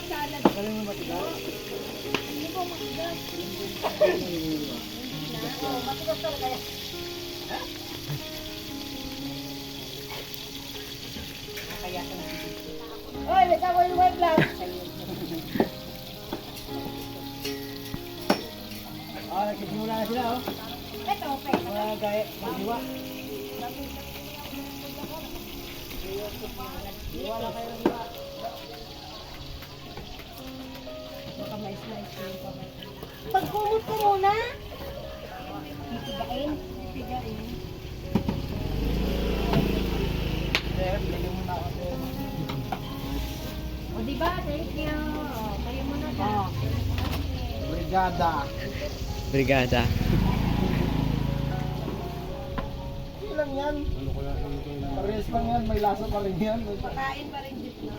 salad. Kaya mo matigas? Hindi po matigas. Oo, matigas talaga yan. Kaya ka na. Oy, may kawa yung white lang. Nagsisimula na sila, oh. Ito, okay. Mga gaya, magdiwa. Diwa lang kayo ng diwa. Baka mais-mais yung kamay. Pagkumot ko muna. Titigain. Titigain. Sir, bigyan mo na ako, sir. O diba? Thank you. O, kayo muna ka. Brigada. Brigada. Hindi lang yan. Parehas lang yan, may lasa pa rin yan. Pakain pa rin dito.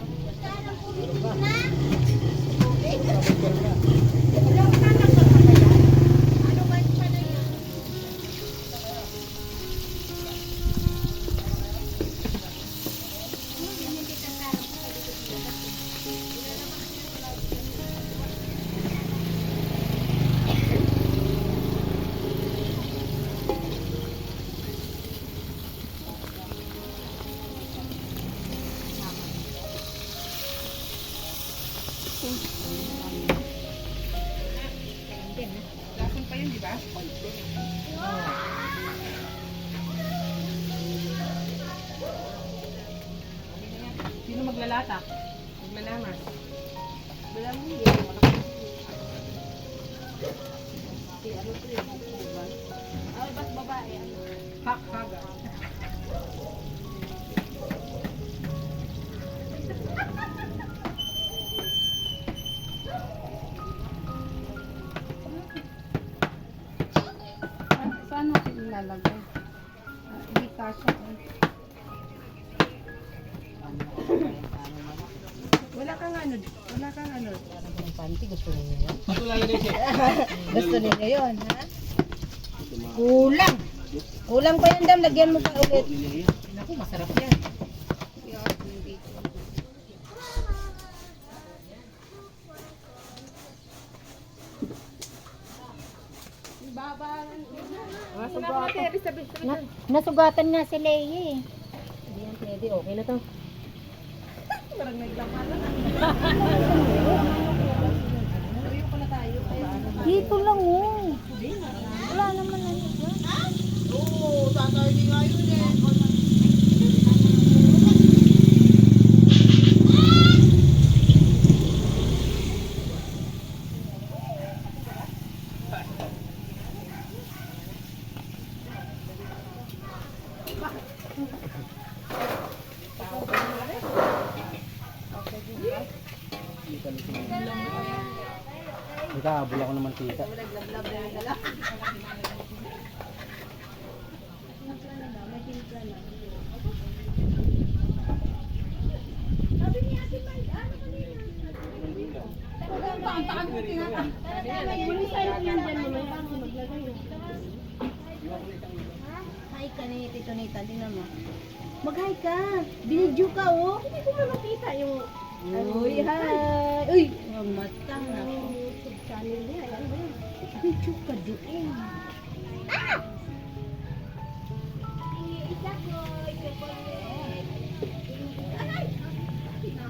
Lason pa yun, di ba? Sino maglalata? Maglalamas. Wala mo yun. Ano to yun? Ay, ba't babae? Ano? Hak-haga. Saan natin ilalagay? Hindi kasya. Wala kang ano. Wala kang ano. Ang panty, gusto niyo yun? Ito lalagay siya. Gusto niyo yun, ha? Kulang. Kulang pa yan, Dam. Lagyan mo pa ulit. Naku, masarap yan. Nasugatan nga si Leia eh. Hindi yan pwede. Okay na to. Parang naglamalan. Dito lang oh. Wala naman ano dyan. Oo, tatay ni nga yun eh. Ika, bula ko ng mantika. Hi ka ni Tito Nita, tingnan mo. Mag-hi ka. Binidyo ka oh. Hindi ko makita yung... Uy, hi. Uy, ang mata na. YouTube channel niya. Ano ba yun? Video ka doon. Ah! Isa ko. Ito po. Aray! Dito.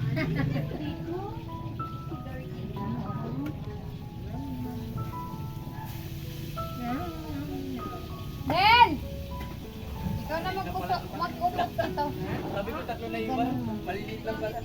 Ben! Ikaw na mag-upot ito. Sabi ko tatlo na iba, maliliit lang pala.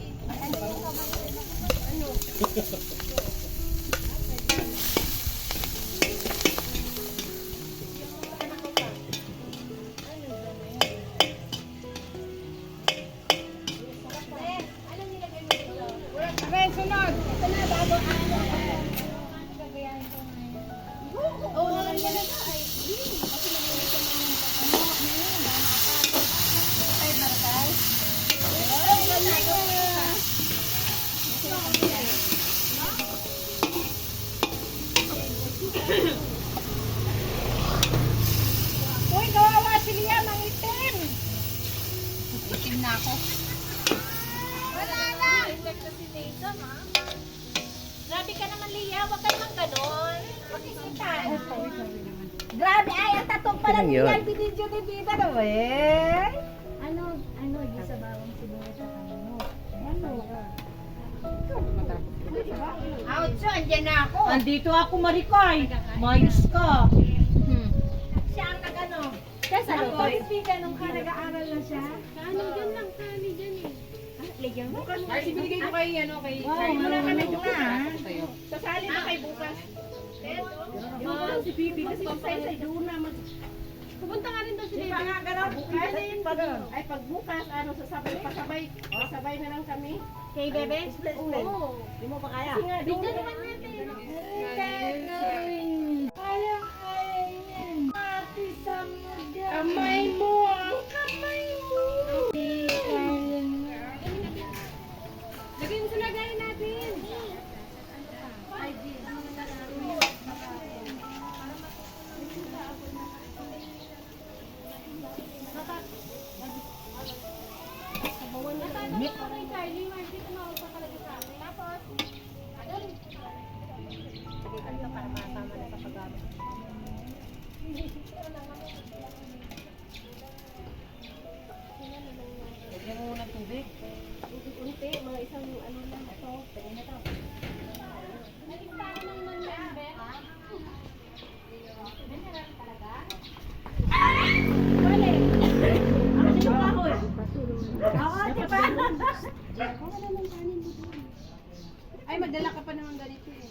Aray, sunod! Ito na, bago ano. Gagayahin ko ngayon. Oo, naman yan na ay. Kasi nag-ulit ko na yung ay, Marcay. Ay, wala ko. Uy, kawawa si Liam, ang itim! Itim na ako. Wala na. Check na si Nathan, ha? Grabe ka naman, Lia. Huwag kayo mang ganon. Mag-isipan. Grabe, ay, ang tatong pala Ano yun? niyan, binidyo ni Bida na, eh. Ano, di sa bawang sibuyas sa kanino. Ano? Outso, andyan na ako. Andito ako, Marikay. Mayos ka. Siya ang nag-ano. Siya sa luto. Pika, nung ka nag-aaral na siya. Ano, dyan lang, kani dyan eh. Lagyan mo. Ay, binigay ko kay, kay Wow, Charlie. wala ka na doon, ha? Sa'yo. Sasali na kay bukas. Yung si Bibi kasi sa doon na Pupunta nga rin daw si Di ba nga, gano'n? Ay, pag bukas, pasabay na lang kami. Kay Bebe? Oo. Di mo pa kaya? Kasi nga, doon naman natin. Kaya yan. Ate Samudya. Kamay mo, ang kamay mo. Lagay mo sa lagayin natin. Lagyan mo muna ng tubig. Unti, mga isang ano lang ito. Pwede na ito. Ay, magdala ka pa naman ganito eh.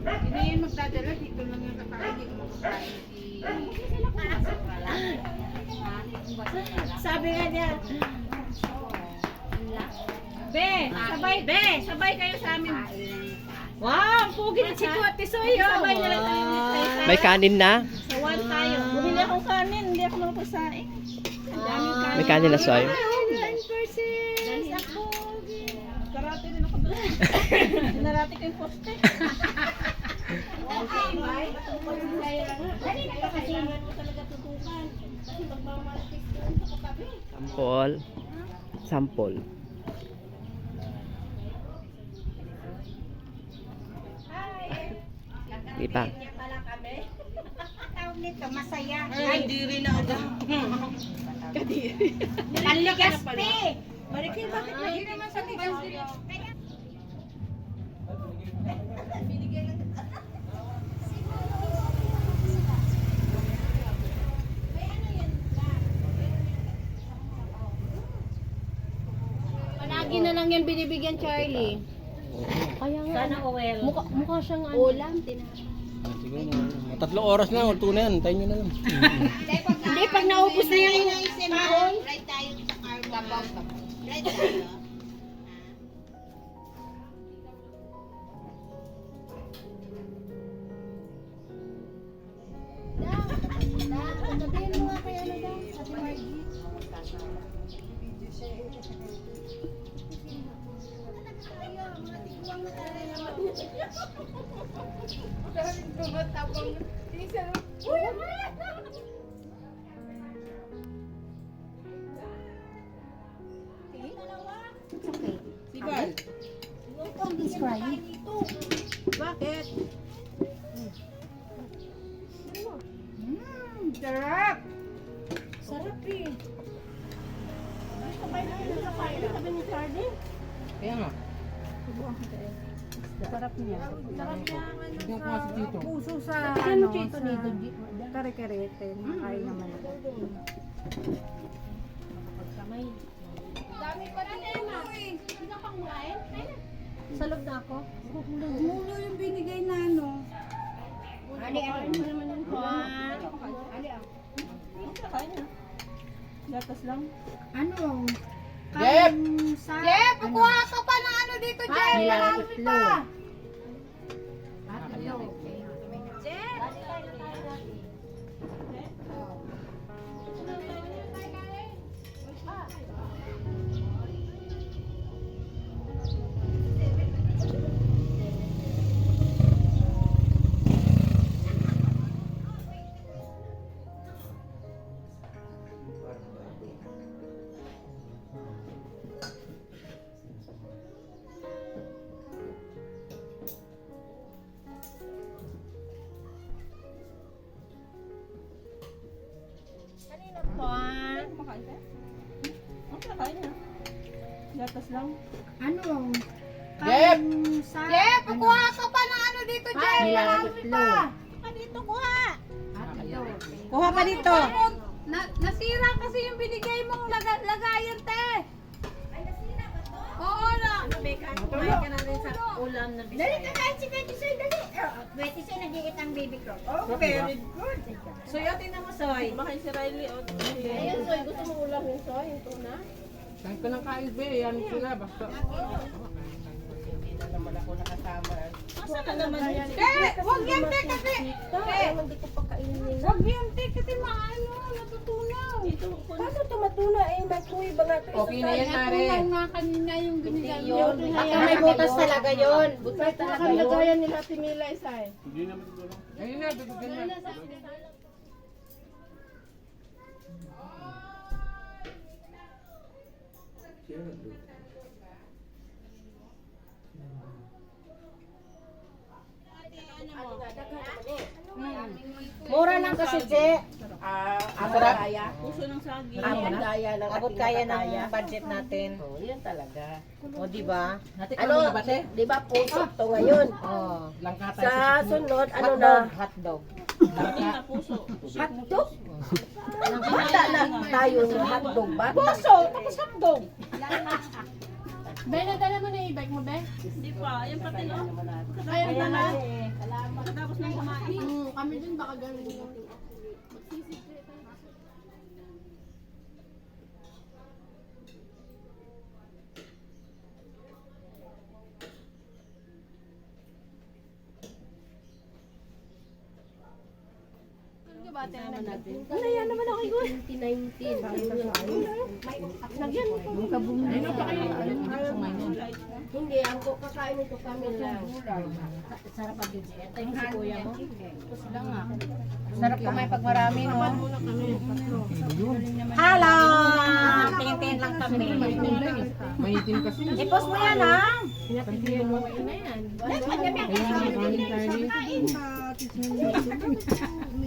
Hindi yun magdadala. Dito lang yung kakain. Hindi ko makakain si... Sabi nga niya, sabay kayo sa amin. Wow, pugi na si Kuya Tisoy. Sabay na lang tayo ni Tay. May kanin na? Sa one tayo. Bumili akong kanin, hindi ako mapasain. Ang daming kanin. May kanin na soy? 9%. Sa pugi. Karate din ako doon. Narate ko yung poste. Okay, bye. Kanina pa kasi mo talaga tutukan. Kasi magmamalitis doon sa katabi. Sampol. Sampol. Di pa. Tawag nito, masaya. Ay, hindi rin ako. Naligaspi. Marikay, bakit lagi naman sa ligas din? Panagi na lang yan binibigyan Charlie. Kaya nga. Sana oil. Mukha siyang ano. Ulam. Sige na. 3 oras na, ulto na yan. Tayo nyo na lang. Hindi, pag naubos na yung Mahon. Right tayo sa car. Right tayo. Sabihin mo nga kay ano daw, Ate Margie. Sibal. He's crying. Bakit? Sarap. Sarap eh. Sabi ni Charlie. Kaya nga. Sarap niya. Tignan ko nga si Tito. Puso sa Ano chito nito? kare-karete. Makain naman ako. Dami pa rin Hindi ka pang kumain? Sa loob na ako. Mulo yung binigay na ano. Ali, ano naman yung kuwan? Ali, Gatas lang. Ano? Jep! Sa... Jeff, kukuha ka pa ng ano dito, Jeff. Nilalang Marami pa. Kain ka? Okay, kain na. Gatas lang. Ano? Jep! Jep, kukuha ka pa ng ano dito, Jep. Marami pa. Dito, kuha. Kuha pa dito. Nasira kasi yung binigay mong lagayan, te. Ay, nasira ba to? Oo na. Ano, Beka? Kumain ka na rin sa ulam na Dali ka bisaya. kahit si Betty Soy, dali. Betty Soy, nag-iit ang baby ko. Oh, very good. Soy, o, tingnan mo, Soy. Makain si Riley, o. Ayun, Soy, gusto mo ulam yung Soy, yung tuna? Kain ka ng kain, be. Yan sila, basta. Hindi na naman ako nakasama. Asa ka naman yun? Wag yan, te, kasi. Ayaw, hindi ko pakainin. Wag yan, te, kasi maano, natutunaw. Paano ito matuna eh? Magkuhi ba nga ito? Okay na yan, Mare. Natunaw nga kanina yung binigay mo. Baka may butas talaga yun. Butas talaga yun. Lagayan nila Ate Mila isa eh. Ayun na, bibigyan na. Mura lang kasi, Je. Ang sarap. Puso ng saging. Abot kaya ng budget natin. Oh, yan talaga. O, di ba? Ano ba, te? Di ba puso to ngayon? Oh, langka tayo Sa sunod, ano na? hotdog. Ating na puso. Hotdog? Handa na tayo ng hotdog ba? Puso, tapos hotdog. Ben, nadala mo na yung e-bike mo, Ben? Hindi pa. Yan pati, no? Ayan na nga. Tapos na kumain. Kami din baka gano'n yung Ano yan naman ako ko? 2019. Nagyan mo pa. Hindi, ang kakain nito kami lang. Sarap pag yun. Ito yung si kuya mo. Sarap kumain pag marami, no? Hello! Tingin-tingin lang kami. Mahitim kasi. I-post mo yan, ha?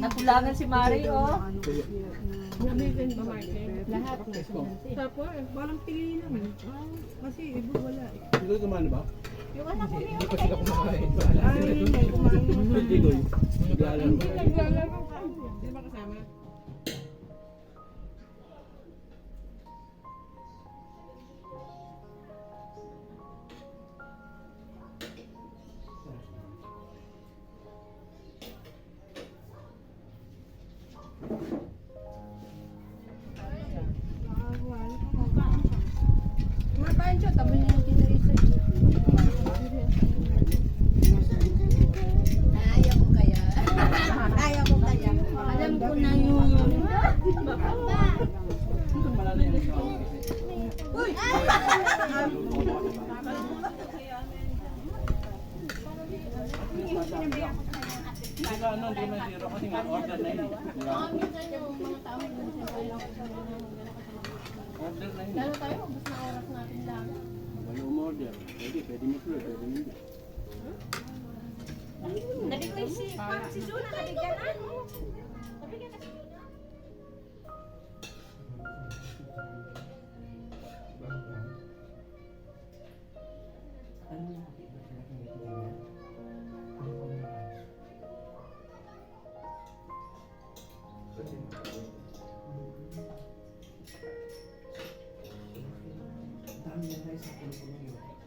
Natulagan si Mari, oh. Hindi ko kumano ba? Hindi pa sila kumakain. Hindi ko. Naglalaro. Hindi ba kasama? Makain siya, tabi niya yung tinirisa. Ayaw ko kaya. Ayaw ko kaya. Alam ko na yun. Uy! Ano, hindi na zero kasi nga order na yun. Minsan yung mga tao dun sa kailangan ko na Order na yun. lalo tayo, ubus na oras natin lang. Wala umorder. Pwede mo-floor, pwede hindi. Nabi ko si Suna, nabigyan na. Dami na tayo sa pulpo na yun.